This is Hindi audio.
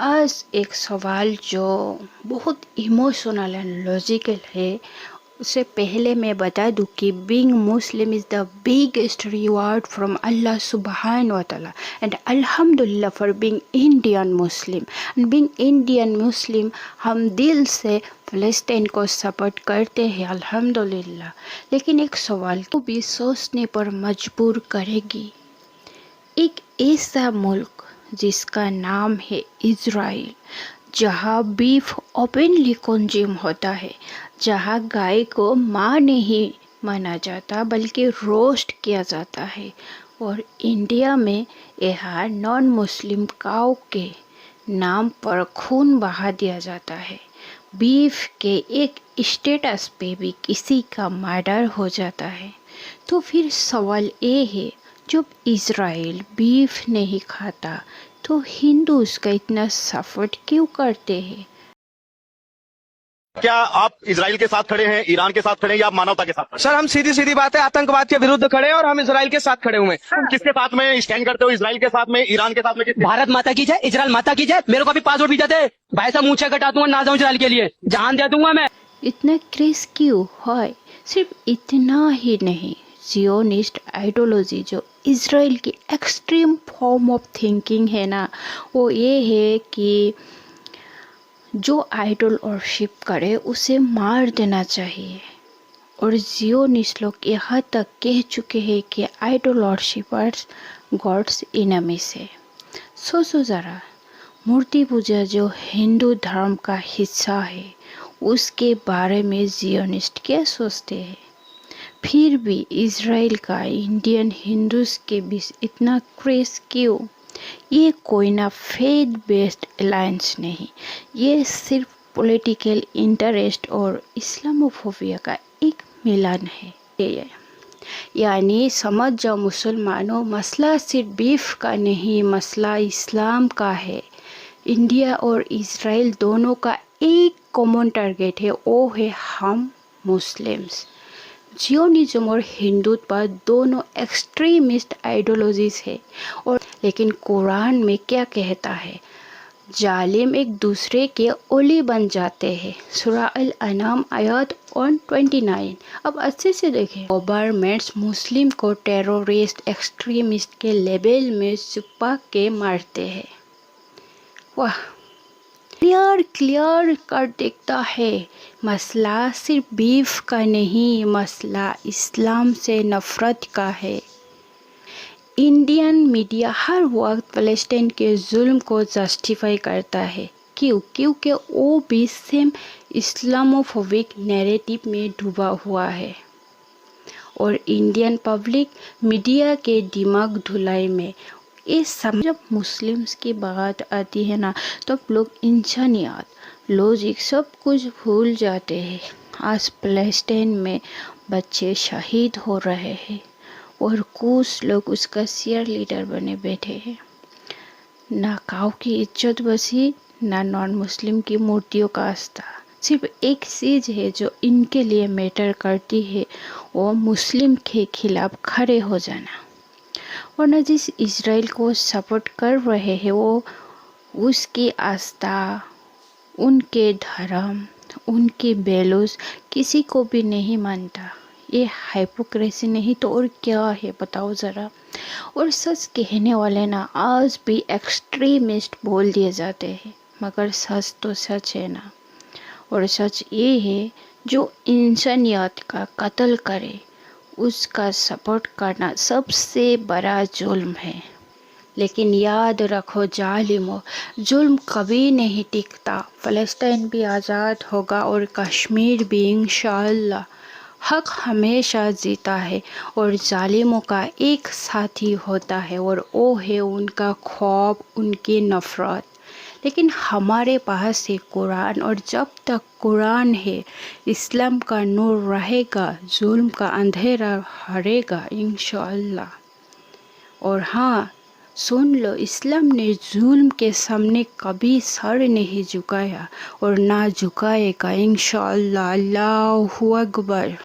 आज एक सवाल जो बहुत इमोशनल एंड लॉजिकल है, उससे पहले मैं बता दूं कि being Muslim is the biggest reward from अल्लाह सुबहान व तआला एंड अल्हम्दुलिल्लाह for being Indian Muslim. And being Indian Muslim हम दिल से फ़लस्तीन को सपोर्ट करते हैं अल्हम्दुलिल्लाह। लेकिन एक सवाल को भी सोचने पर मजबूर करेगी। एक ऐसा मुल्क जिसका नाम है इज़राइल, जहाँ बीफ ओपनली कंज्यूम होता है, जहाँ गाय को माँ नहीं माना जाता बल्कि रोस्ट किया जाता है, और इंडिया में यहाँ नॉन मुस्लिम काऊ के नाम पर खून बहा दिया जाता है। बीफ के एक स्टेटस पे भी किसी का मर्डर हो जाता है। तो फिर सवाल ये है, जब इज़राइल बीफ नहीं खाता तो हिंदू उसका इतना सपोर्ट क्यों करते हैं? क्या आप इजराइल के साथ खड़े हैं, ईरान के साथ खड़े हैं, या आप मानवता के साथ खड़े हैं? सर, हम सीधी सीधी बात है, आतंकवाद के विरुद्ध खड़े हैं और हम इजराइल के साथ खड़े हुए हैं। तुम किसके साथ में स्टैंड करते हो? इजराइल के साथ में, ईरान के साथ में? किसके? भारत माता की जय, इजराइल माता की जय। मेरे को भी पासपोर्ट वीजा दे, भाई साहब मुँह कटा दूंगा, ना जाऊं इजराइल के लिए, जान दे दूंगा मैं। इतना क्रेज क्यों है? सिर्फ इतना ही नहीं, जियोनिस्ट आइडियोलॉजी जो इज़राइल की एक्सट्रीम फॉर्म ऑफ थिंकिंग है ना, वो ये है कि जो आइडल वर्शिप करे उसे मार देना चाहिए। और जियोनिस्ट लोग यहाँ तक कह चुके हैं कि आइडल वर्शिपर्स गॉड्स इनमीज है। सोचो ज़रा, मूर्ति पूजा जो हिंदू धर्म का हिस्सा है, उसके बारे में जियोनिस्ट क्या सोचते हैं? फिर भी इज़राइल का इंडियन हिंदूज के बीच इतना क्रेज क्यों? ये कोई ना फेथ बेस्ड अलायंस नहीं, ये सिर्फ पॉलिटिकल इंटरेस्ट और इस्लामोफोबिया का एक मिलन है। यानी समझ जाओ मुसलमानों, मसला सिर्फ बीफ का नहीं, मसला इस्लाम का है। इंडिया और इज़राइल दोनों का एक कॉमन टारगेट है, वो है हम मुस्लिम्स। जियोनिज्म और हिंदुत्व दोनों एक्सट्रीमिस्ट आइडियोलॉजीज है। और लेकिन कुरान में क्या कहता है? जालिम एक दूसरे के ओली बन जाते हैं। सूरा अल अनाम आयत 129। अब अच्छे से देखें, गवर्नमेंट्स मुस्लिम को टेररिस्ट एक्सट्रीमिस्ट के लेवल में छुपा के मारते हैं। वाह, क्लियर कर देखता है, मसला सिर्फ बीफ का नहीं, मसला इस्लाम से नफरत का है। इंडियन मीडिया हर वक्त फ़लस्तीन के जुल्म को जस्टिफाई करता है। क्यों? क्योंकि वो भी सेम इस्लामोफोबिक नैरेटिव में डूबा हुआ है। और इंडियन पब्लिक मीडिया के दिमाग धुलाई में ये जब मुस्लिम्स की बात आती है ना, तो लोग इंसानियत, लॉजिक सब कुछ भूल जाते हैं। आज फ़लस्तीन में बच्चे शहीद हो रहे हैं और कुछ लोग उसका शेयर लीडर बने बैठे हैं। ना काऊ की इज्जत बची, ना नॉन मुस्लिम की मूर्तियों का आस्था। सिर्फ एक चीज़ है जो इनके लिए मैटर करती है, वो मुस्लिम के खिलाफ खड़े हो जाना। वरना जिस इज़राइल को सपोर्ट कर रहे हैं, वो उसकी आस्था, उनके धर्म, उनकी वैल्यूज़ किसी को भी नहीं मानता। ये हाइपोक्रेसी नहीं तो और क्या है, बताओ ज़रा। और सच कहने वाले ना आज भी एक्सट्रीमिस्ट बोल दिए जाते हैं, मगर सच तो सच है ना। और सच ये है, जो इंसानियत का कत्ल करे उसका सपोर्ट करना सबसे बड़ा जुल्म है। लेकिन याद रखो जालिमो, जुल्म कभी नहीं टिकता। फ़लस्तीन भी आज़ाद होगा और कश्मीर भी इंशाअल्लाह। हक हमेशा जीता है और जालिमों का एक साथी होता है, और वो है उनका खौफ, उनकी नफ़रत। लेकिन हमारे पास है कुरान, और जब तक कुरान है, इस्लाम का नूर रहेगा, जुल्म का अंधेरा हरेगा इंशाअल्लाह। और हाँ, सुन लो, इस्लाम ने जुल्म के सामने कभी सर नहीं झुकाया और ना झुकाएगा इंशाअल्लाह। अल्लाहु अकबर।